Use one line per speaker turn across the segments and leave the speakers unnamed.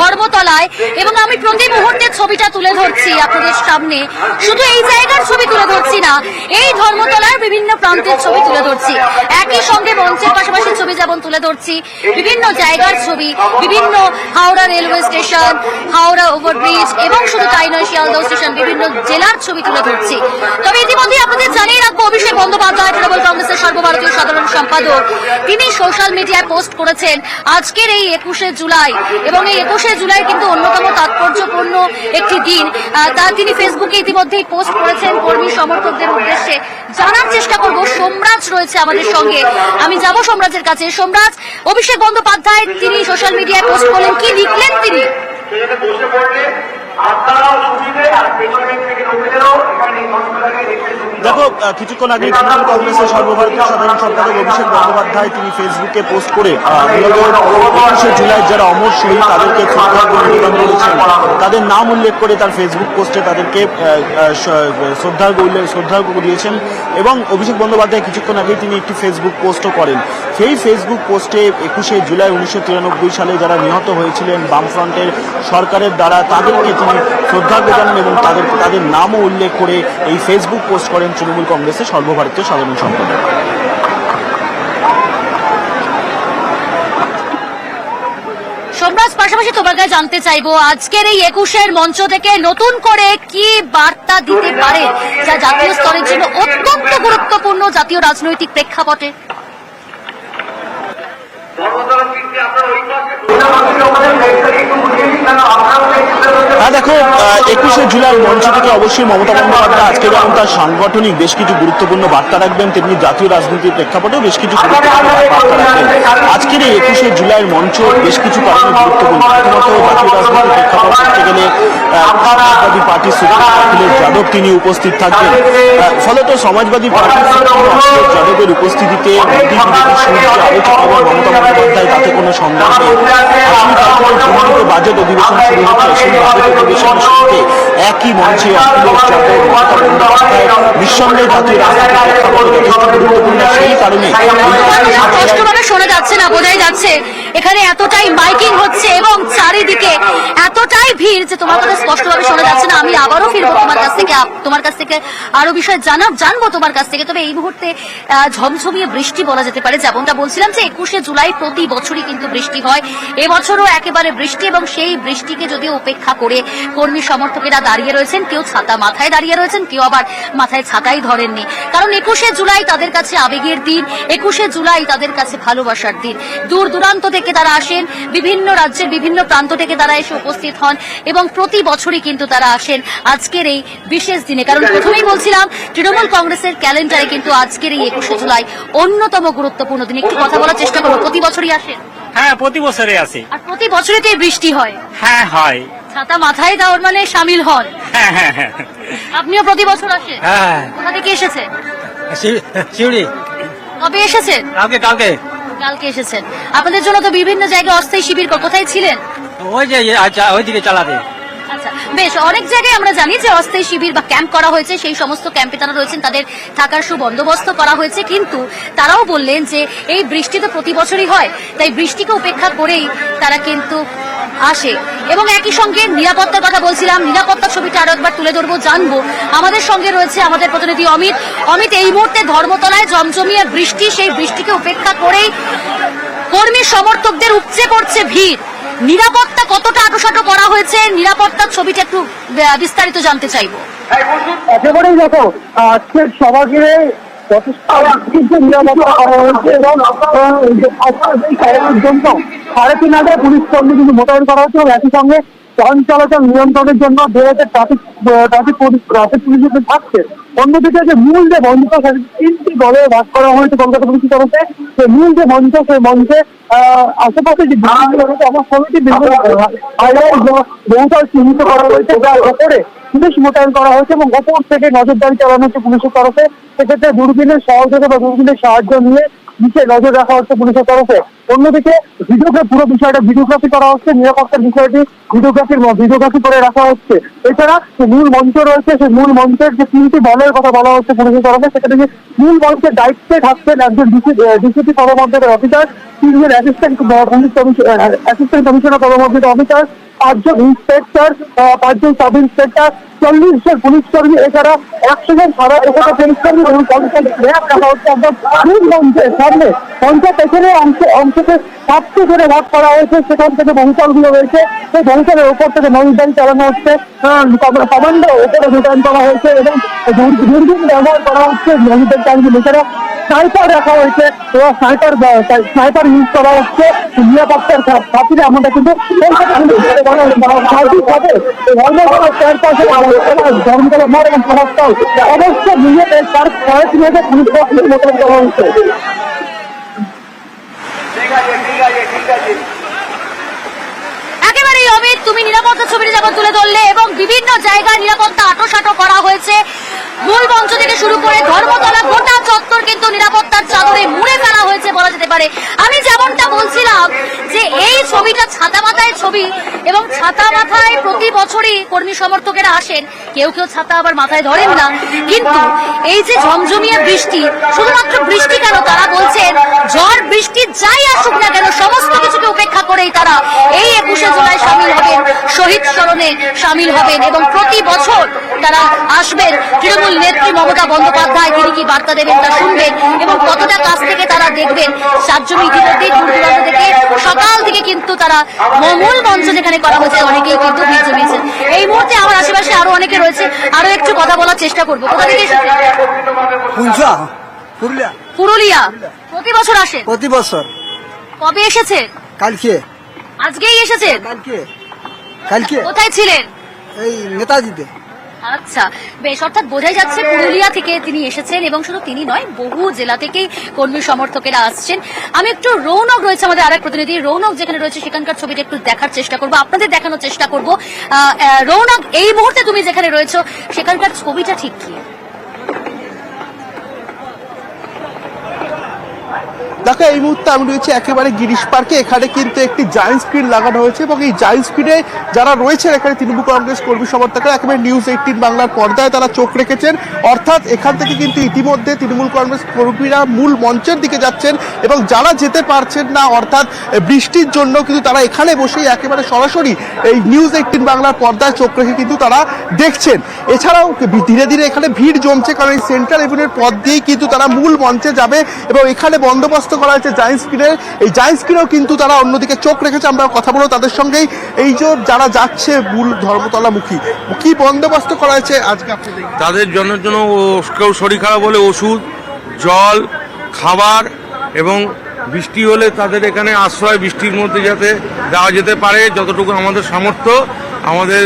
ধর্মতলায়, এবং আমি প্রতি মুহূর্তের ছবিটা তুলে ধরছি আপনাদের সামনে। শুধু এই জায়গার ছবি তুলে ধরছি না, এই ধর্মতলার বিভিন্ন প্রান্তের ছবি তুলে ধরছি। একই সঙ্গে মঞ্চের পাশাপাশি ছবি যেমন তুলে ধরছি, বিভিন্ন জায়গার ছবি, বিভিন্ন Howrah railway station, Howrah overbridge, এবং শুধু তাই নয় শিয়ালদহ স্টেশন, বিভিন্ন জেলার ছবি তুলে ধরছি। তবে ইতিমধ্যে আপনাদের জানিয়ে রাখবো, অভিষেক বন্দ্যোপাধ্যায় তৃণমূল কংগ্রেসের সর্বভারতীয় সাধারণ সম্পাদক, তিনি সোশ্যাল মিডিয়ায় পোস্ট করেছেন আজকের এই 21শে জুলাই, এবং এই 21শে জুলাই কিন্তু অন্যতম তাৎপর্যপূর্ণ একটি দিন। তা তিনি ফেসবুকে ইতিমধ্যেই পোস্ট করেছেন কর্মী সমর্থকদের উদ্দেশ্যে। জানার চেষ্টা করব, সোমরাজ রয়েছে আমাদের সঙ্গে, আমি যাব সোমরাজের কাছে। সোমরাজ, অভিষেক বন্দ্যোপাধ্যায় তিনি সোশ্যাল মিডিয়ায় পোস্ট করলেন, কি লিখলেন তিনি?
দেখো, কিছুক্ষণ আগে তৃণমূল কংগ্রেসের সর্বভারতীয় সাধারণ সম্পাদক অভিষেক বন্দ্যোপাধ্যায় তিনি ফেসবুকে পোস্ট করে 21শে জুলাই যারা অমর শহীদ তাদেরকে শ্রদ্ধার্ঘ্য নিবেদন করেছেন, তাদের নাম উল্লেখ করে তার ফেসবুক পোস্টে তাদেরকে শ্রদ্ধার্ঘ্য দিয়েছেন। এবং অভিষেক বন্দ্যোপাধ্যায় কিছুক্ষণ আগেই তিনি একটি ফেসবুক পোস্টও করেন। সেই ফেসবুক পোস্টে 21শে জুলাই 1993 সালে যারা নিহত হয়েছিলেন বামফ্রন্টের সরকারের দ্বারা, তাদেরকে তিনি শ্রদ্ধার্ঘ্য জানান এবং তাদের নামও উল্লেখ করে এই ফেসবুক পোস্ট করেন তৃণমূল কংগ্রেসের সর্বভারতীয় সাধারণ সম্পাদক।
সোমরাজ, পাশাপাশি তোমার কাছে জানতে চাইবো, আজকের এই 21এর মঞ্চ থেকে নতুন করে কি বার্তা দিতে পারে যা জাতীয় স্তরের জন্য অত্যন্ত গুরুত্বপূর্ণ জাতীয় রাজনৈতিক প্রেক্ষাপটে?
হ্যাঁ দেখো, 21শে জুলাই মঞ্চ থেকে অবশ্যই মমতা বন্দ্যোপাধ্যায় আজকে যেমন তার সাংগঠনিক বেশ কিছু গুরুত্বপূর্ণ বার্তা রাখবেন, তেমনি জাতীয় রাজনীতির প্রেক্ষাপটেও বেশ কিছু গুরুত্বপূর্ণ বার্তা রাখবেন। আজকের এই 21শে জুলাইয়ের মঞ্চ বেশ কিছু কারণে গুরুত্বপূর্ণ। প্রথমত, জাতীয় রাজনীতির প্রেক্ষাপট করতে গেলে সমাজবাদী পার্টির সুপ্রিমো অখিলেশ যাদব তিনি উপস্থিত থাকবেন। ফলত সমাজবাদী পার্টির সুপ্রিমো অখিলেশ যাদবের উপস্থিতিতে মোদী বিরোধী সুরকে আলোচনা এবং মমতা বন্দ্যোপাধ্যায় তাতে কোনো সংজ্ঞা নেই। আগামী কাল থেকে জুনিতে বাজেট অধিবেশন শুরু হচ্ছে, সেই বাজেট অধিবেশনের শুরুতে একই মঞ্চে অখিলেশ যাদব, মমতা বন্দ্যোপাধ্যায় নিঃসন্দেহে জাতীয় রাজনীতির প্রেক্ষাপটে যথেষ্ট গুরুত্বপূর্ণ। সেই কারণে
স্পষ্টভাবে শোনা যাচ্ছে না, বোঝাই যাচ্ছে এখানে এতটাই মাইকিং হচ্ছে এবং চারিদিকে এতটাই ভিড় যে তোমার কথা স্পষ্টভাবে শোনা যাচ্ছে না। আমি আবারও ফিরবো তোমার কাছ থেকে আরো বিষয় জানবো তোমার কাছ থেকে। তবে এই মুহূর্তে ঝমঝমিয়ে বৃষ্টি বলা যেতে পারে, যেমনটা বলছিলাম যে 21শে জুলাই প্রতি বছরই কিন্তু বৃষ্টি হয়, এবছরও একেবারে বৃষ্টি, এবং সেই বৃষ্টিকে যদিও উপেক্ষা করে কর্মী সমর্থকেরা দাঁড়িয়ে রয়েছেন, কেউ ছাতা মাথায় দাঁড়িয়ে রয়েছেন, কেউ আবার মাথায় ছাতাই ধরেননি। কারণ 21শে জুলাই তাদের কাছে আবেগের দিন, 21শে জুলাই তাদের কাছে ভালোবাসার দিন। দূর দূরান্ত থেকে তারা আসেন, বিভিন্ন রাজ্যের বিভিন্ন প্রান্ত থেকে তারা এসে উপস্থিত হন, এবং প্রতি বছরই কিন্তু তারা আসেন আজকের এই বিশেষ দিনে। কারণ প্রথমেই বলছিলাম, তৃণমূল কংগ্রেসের ক্যালেন্ডারে কিন্তু আজকের এই 21শে জুলাই অন্যতম গুরুত্বপূর্ণ দিন। একটু কথা বলার চেষ্টা করবো, প্রতি বছরই আসেন?
হ্যাঁ, প্রতি বছরে আসে।
আর প্রতি বছরই তো বৃষ্টি হয়?
হ্যাঁ হয়।
ছাতা মাথায় দেওয়ার মানে সামিল হন?
হ্যাঁ হ্যাঁ হ্যাঁ।
আপনিও প্রতি বছর আসেন?
হ্যাঁ।
কোথা থেকে এসেছেন?
শিউড়ি।
কবে এসেছেন? কালকে এসেছেন। আপনাদের জন্য তো বিভিন্ন জায়গায় অস্থায়ী শিবির, কোথায় ছিলেন?
ওই যে ওইদিকে চালাতে।
আচ্ছা, বেশ, অনেক জায়গায় আমরা জানি যে অস্থায়ী শিবির বা ক্যাম্প করা হয়েছে, সেই সমস্ত ক্যাম্পে তারা রয়েছেন, তাদের থাকার সুবন্দোবস্ত করা হয়েছে, কিন্তু তারাও বললেন যে এই বৃষ্টি তো প্রতি বছরই হয়, তাই বৃষ্টিকে উপেক্ষা করেই তারা কিন্তু আসে। এবং একই সঙ্গে নিরাপত্তার কথা বলছিলাম, নিরাপত্তার ছবিটা আরো একবার তুলে ধরবো, জানবো। আমাদের সঙ্গে রয়েছে আমাদের প্রতিনিধি অমিত। এই মুহূর্তে ধর্মতলায় জমজমিয়ে বৃষ্টি, সেই বৃষ্টিকে উপেক্ষা করেই কর্মী সমর্থকদের উপচে পড়ছে ভিড়। নিরাপত্তা কতটা আঁটোসাঁটো করা হয়েছে, নিরাপত্তার ছবিটা একটু বিস্তারিত জানতে চাইবো।
একেবারেই দেখো, আজকের সভাকে যথেষ্ট নিরাপত্তা করা হয়েছে এবং জন্য 3,500 পুলিশ কর্মী কিন্তু মোতায়েন করা হচ্ছে, এবং একই সঙ্গে যান চলাচল নিয়ন্ত্রণের জন্য ট্রাফিক পুলিশ থাকছে। অন্যদিকে যে মূল যে মঞ্চ, 3টি দলে ভাগ করা হয়েছে কলকাতা পুলিশের তরফে। যে মূল যে মঞ্চ, সেই মঞ্চে আশেপাশে যে আমার সমিতি বহুতল চিহ্নিত করা হয়েছে, যার ওপরে পুলিশ মোতায়েন করা হয়েছে এবং ওপর থেকে নজরদারি চালানো হচ্ছে পুলিশের তরফে। সেক্ষেত্রে দূরবীনের সহযোগিতা বা দূরবীনের সাহায্য নিয়ে নিচে নজর রাখা হচ্ছে পুলিশের তরফে। অন্যদিকে পুরো বিষয়টা ভিডিওগ্রাফি করা হচ্ছে, নিরাপত্তার বিষয়টি ভিডিওগ্রাফি করে রাখা হচ্ছে। এছাড়া যে মূল মঞ্চ রয়েছে, সেই মূল মঞ্চের যে 3টি দলের কথা বলা হচ্ছে পুলিশের তরফে, সেখানে যে মূল মঞ্চের দায়িত্বে থাকছেন একজন ডিসিপি পদমর্যাদার অফিসার, 3জন অ্যাসিস্ট্যান্ট কমিশনার পদমর্যাদার অফিসার, 5জন ইন্সপেক্টর, 5জন সাব ইন্সপেক্টর, 40 জন পুলিশ কর্মী, এছাড়া 100 জন সারা পুলিশ কর্মী এবং 50 র্যাব রাখা হচ্ছে একদম মূল মঞ্চের সামনে। মঞ্চের পেছনে অংশকে 7টি করে ভাগ করা হয়েছে, সেখান থেকে বহুতলগুলো রয়েছে, সেই বহুতলের উপর থেকে নজরদারি চালানো হচ্ছে, কমান্ডো উপরে মোতায়েন করা হয়েছে এবং দূরবীন ব্যবহার করা হচ্ছে নজরদারি চালানো। এছাড়া স্নাইপার রাখা হয়েছে এবং স্নাইপার ইউজ করা হচ্ছে নিরাপত্তার খাতিরে। আমরা কিন্তু ধর্মতলা মোড় এবং সমাজস্থল অবশ্য নিজেদের তার কয়েক মিনিটে পুলিশ মোতায়েন করা হয়েছে।
একেবারেই অমিত, তুমি নিরাপত্তা ছবিটি যখন তুলে ধরলে এবং বিভিন্ন জায়গায় নিরাপত্তা আঁটোসাঁটো করা হয়েছে, মূল মঞ্চ থেকে শুরু করে ধর্মতলা গোটা চত্বর কিন্তু নিরাপত্তার চাদরে মুড়ে ফেলা হয়েছে বলা যেতে পারে। আমি যেমনটা বলছিলাম যে এই ছবিটা ছাতা মাথায় ছবি এবং ছাতা মাথায় প্রতি বছরই কর্মী সমর্থকেরা আসেন, কেউ কেউ ছাতা আবার মাথায় ধরেন না, কিন্তু এই যে ঝমঝমিয়ে বৃষ্টি, শুধুমাত্র বৃষ্টি কেন, তারা বলছেন ঝড় বৃষ্টি যাই আসুক না কেন সমস্ত কিছুকে উপেক্ষা করেই তারা এই 21শে জুলাই সামিল হবেন, শহীদ স্মরণে সামিল হবেন এবং প্রতি বছর তারা আসবেন। তৃণমূল নেত্রী মমতা বন্দ্যোপাধ্যায় তিনি কি বার্তা দেবেন তা শুনবেন এবং কতটা কাছ থেকে তারা দেখবেন। সাতজন ইতিমধ্যেই দূর দূরান্ত থেকে সকাল থেকে কিন্তু তারা মূল মঞ্চ যেখানে করা হয়েছে অনেকেই কিন্তু ভিড় জমিয়েছেন। এই মুহূর্তে আমার আশেপাশে আরো অনেকে রয়েছে, আরো একটু কথা বলার চেষ্টা করবো। কোথা থেকে এসেছেন? পুরুলিয়া। প্রতি বছর আসেন?
প্রতি বছর।
কবে এসেছেন?
কালকে।
আজকেই এসেছেন?
কালকে।
কোথায় ছিলেন?
এই নেতাজিতে।
আচ্ছা, বেশ, অর্থাৎ বোঝাই যাচ্ছে পুরুলিয়া থেকে তিনি এসেছেন এবং শুধু তিনি নয়, বহু জেলা থেকেই কর্মী সমর্থকেরা আসছেন। আমি একটু রৌনক রয়েছে আমাদের আরেক প্রতিনিধি, রৌনক যেখানে রয়েছে সেখানকার ছবিটা একটু দেখার চেষ্টা করবো, আপনাদের দেখানোর চেষ্টা করবো। রৌনক, এই মুহূর্তে তুমি যেখানে রয়েছো সেখানকার ছবিটা ঠিক কি?
দেখো, এই মুহূর্তে আমি রয়েছি একেবারে গিরিশ পার্কে। এখানে কিন্তু একটি জায়ান্ট স্ক্রিন লাগানো হয়েছে এবং এই জায়ান্ট স্ক্রিনে যারা রয়েছেন এখানে তৃণমূল কংগ্রেস কর্মী সমর্থকরা একেবারে নিউজ 18 বাংলার পর্দায় তারা চোখ রেখেছেন। অর্থাৎ এখান থেকে কিন্তু ইতিমধ্যে তৃণমূল কংগ্রেস কর্মীরা মূল মঞ্চের দিকে যাচ্ছেন এবং যারা যেতে পারছেন না, অর্থাৎ বৃষ্টির জন্য, কিন্তু তারা এখানে বসেই একেবারে সরাসরি এই নিউজ 18 বাংলার পর্দায় চোখ রেখে কিন্তু তারা দেখছেন। এছাড়াও ধীরে ধীরে এখানে ভিড় জমছে, কারণ এই সেন্ট্রাল এভিনিউর পথ দিয়েই কিন্তু তারা মূল মঞ্চে যাবে এবং এখানে বন্দোবস্ত করা হয়েছে জায়ান্ট স্ক্রিনের। এই জায়ান্ট স্ক্রিনেও কিন্তু তারা অন্যদিকে চোখ রেখেছে। আমরা কথা বলবো তাদের সঙ্গেই। এই যে যারা যাচ্ছে মূল ধর্মতলামুখী, কি বন্দোবস্ত করা হয়েছে আজকে আপনাদের?
তাদের জন্য কেউ শরীর খারাপ হলে ওষুধ, জল, খাবার এবং বৃষ্টি হলে তাদের এখানে আশ্রয় বৃষ্টির মধ্যে যাতে দেওয়া যেতে পারে, যতটুকু আমাদের সামর্থ্য, আমাদের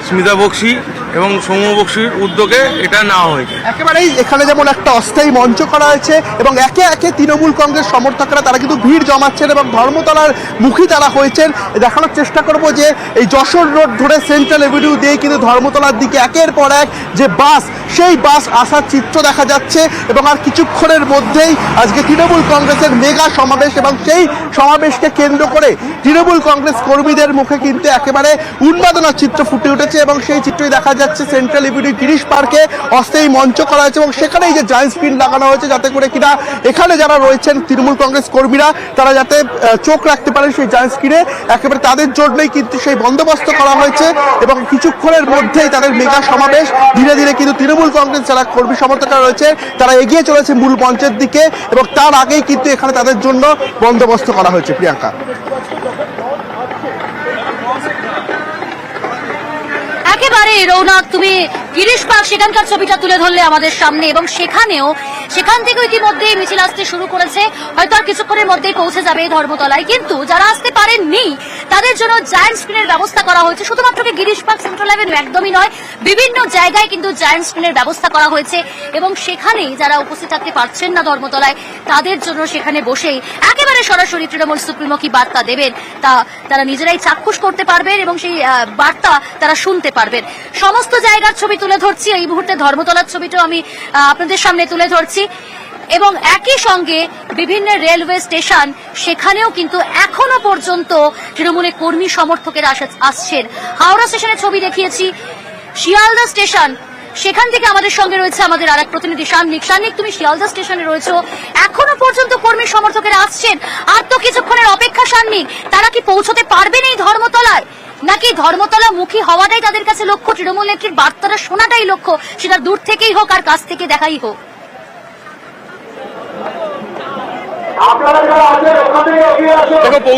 স্মিতা বক্সি এবং সৌম্য বক্সির উদ্যোগে এটা নেওয়া হয়েছে।
একেবারেই এখানে যেমন একটা অস্থায়ী মঞ্চ করা হয়েছে এবং একে একে তৃণমূল কংগ্রেস সমর্থকরা তারা কিন্তু ভিড় জমাচ্ছেন এবং ধর্মতলার মুখী তারা হয়েছেন। দেখানোর চেষ্টা করব যে এই যশোর রোড ধরে সেন্ট্রাল এভিনিউ দিয়ে কিন্তু ধর্মতলার দিকে একের পর এক যে বাস, সেই বাস আসার চিত্র দেখা যাচ্ছে এবং আর কিছুক্ষণের মধ্যেই আজকে তৃণমূল কংগ্রেসের মেগা সমাবেশ এবং সেই সমাবেশকে কেন্দ্র করে তৃণমূল কংগ্রেস কর্মীদের মুখে কিন্তু একেবারে উন্মাদনার চিত্র ফুটে উঠেছে এবং সেই চিত্রই দেখা যাচ্ছে সেন্ট্রাল এভিনিউ গিরিশ পার্কে অস্থায়ী মঞ্চ করা হয়েছে এবং সেখানে এই যে জায়ান্ট স্ক্রিন লাগানো হয়েছে যাতে করে কিনা এখানে যারা রয়েছেন তৃণমূল কংগ্রেস কর্মীরা তারা যাতে চোখ রাখতে পারেন সেই জায়ান্ট স্ক্রিনে। একেবারে তাদের জন্যই কিন্তু সেই বন্দোবস্ত করা হয়েছে এবং কিছুক্ষণের মধ্যেই তাদের মেগা সমাবেশ। ধীরে ধীরে কিন্তু তৃণমূল কংগ্রেস যারা কর্মী সমর্থকরা রয়েছে তারা এগিয়ে চলেছে মূল মঞ্চের দিকে এবং তার আগেই কিন্তু এখানে তাদের জন্য বন্দোবস্ত করা হয়েছে। প্রিয়াঙ্কা,
একেবারে রৌনক, তুমি গিরিশ পার্ক সেখানকার ছবিটা তুলে ধরলে আমাদের সামনে এবং সেখান থেকে ইতিমধ্যে মিছিল আসতে শুরু করেছে, হয়তো আর কিছুক্ষণের মধ্যেই পৌঁছে যাবে ধর্মতলায়। কিন্তু যারা আসতে পারেননি তাদের জন্য জায়ান্ট স্ক্রিনের ব্যবস্থা করা হয়েছে। শুধুমাত্র গিরিশ পার্ক সেন্ট্রাল এভিনিউ একদমই নয়, বিভিন্ন জায়গায় কিন্তু জায়ান্ট স্ক্রিনের ব্যবস্থা করা হয়েছে এবং সেখানে যারা উপস্থিত থাকতে পারছেন না ধর্মতলায় তাদের জন্য সেখানে বসেই একেবারে সরাসরি তৃণমূল সুপ্রিমো কি বার্তা দেবেন তা তারা নিজেরাই চাক্ষুষ করতে পারবেন এবং সেই বার্তা তারা শুনতে পারবেন। সমস্ত জায়গার ছবি তুলে ধরছি, এই মুহূর্তে ধর্মতলার ছবিটাও আমি আপনাদের সামনে তুলে ধরছি। এবং একই সঙ্গে বিভিন্ন রেলওয়ে স্টেশন সেখানেও কিন্তু এখনো পর্যন্ত তৃণমূলের কর্মী সমর্থকেরা আসছেন। হাওড়া স্টেশনের ছবি দেখিয়েছি, শিয়ালদা স্টেশন, সেখান থেকে আমাদের সঙ্গে রয়েছে আমাদের আরেক প্রতিনিধি সান্নিক। সান্নিক, তুমি শিয়ালদা স্টেশনে রয়েছো, এখনো পর্যন্ত কর্মী সমর্থকেরা আসছেন, আর তো কিছুক্ষণের অপেক্ষা। সান্নিক, তারা কি পৌঁছতে পারবেন এই ধর্মতলায়, নাকি ধর্মতলা মুখী হওয়াটাই তাদের কাছে লক্ষ্য, তৃণমূল নেত্রীর বার্তাটা শোনাটাই লক্ষ্য, সেটা দূর থেকেই হোক আর কাছ থেকে দেখাই হোক?
দেখো